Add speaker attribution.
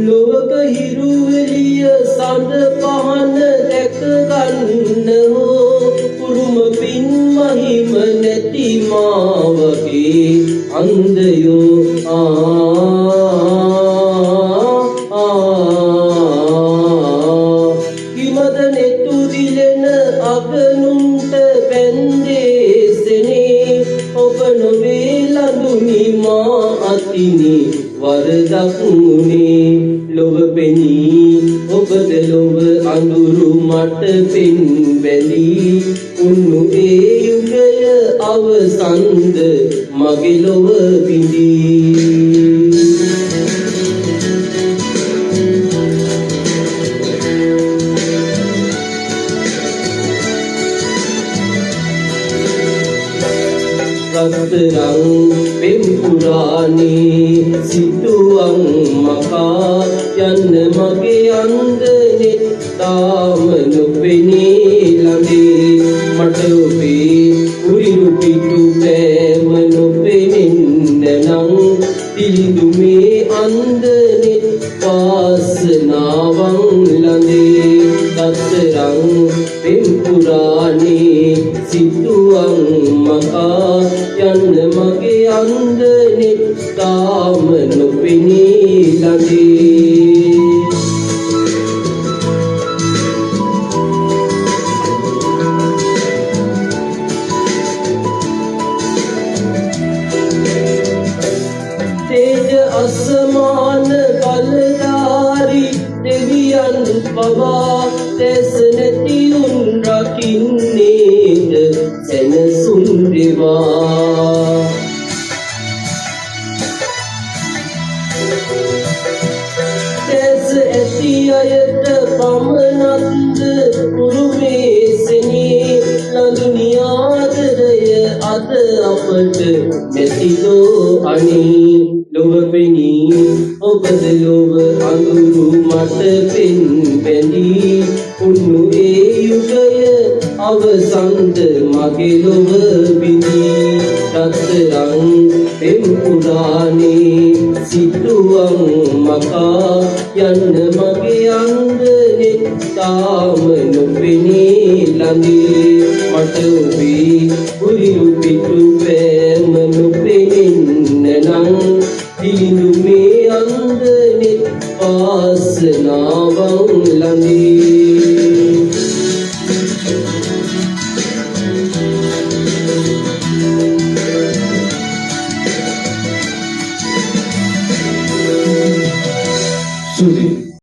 Speaker 1: ලොවක හිරුවෙලිය සඳ පහන දැක ගන්න හෝ උරුම පින් මහිම නැති මාවගේ අන්දයෝ කිමද නෙතු දිලෙන අගනුන්ට පැන්දේසනේ ඔබ නොවේ ලඳුනි මා අතිනි වරදක් වුණේ ලොව පෙනී ඔබද ලොව අඳුරු මට පෙන් බැඳී උන්නු ඒ යුගය අවසන්ද මගේ ලොව විඳී රත්තරන් පෙම් පුරාණේ සිතුවම් මකා යන්න මගේ අන්දනේ තාම නොපෙනී ළඟේ මට ඔබේ උරිරු පිටු පෑම නොපෙනෙන්න නම් පිළිඳු මේ අන්දනේ වාසනාවන් ළඟේ රත්තරන් පෙම් පුරාණේ සිතුවම් මකා යන්න මගේ අන්දනේ තාම නොපෙනී ළඟේ තේජ අසමාන බලධාරි දෙවියන් පවා දැස නැති උන් රකින්නේද සැනසුම් දෙවා දැස ඇති අයට පමණක්ද උරුමේසනේ ලඳුනි ආදරය අද අපට නැතිදෝ අනේ ලොව පෙනී ඔබද ලොව අඳුරු මට පෙන් බැඳී උන්නු ඒ යුගය අවසන්ද මගේ ලොව විඳී රත්තරන් පෙම් පුරාණේ සිතුවම් මකා යන්න මගේ අන්දනේ තාම නොපෙනී ළඟේ මට ඔබේ උරිරු පිටු පෑම නොපෙනෙන්න නම් දිනු මේ අන්දනේ වාසනාවන් ළඟේ සුදී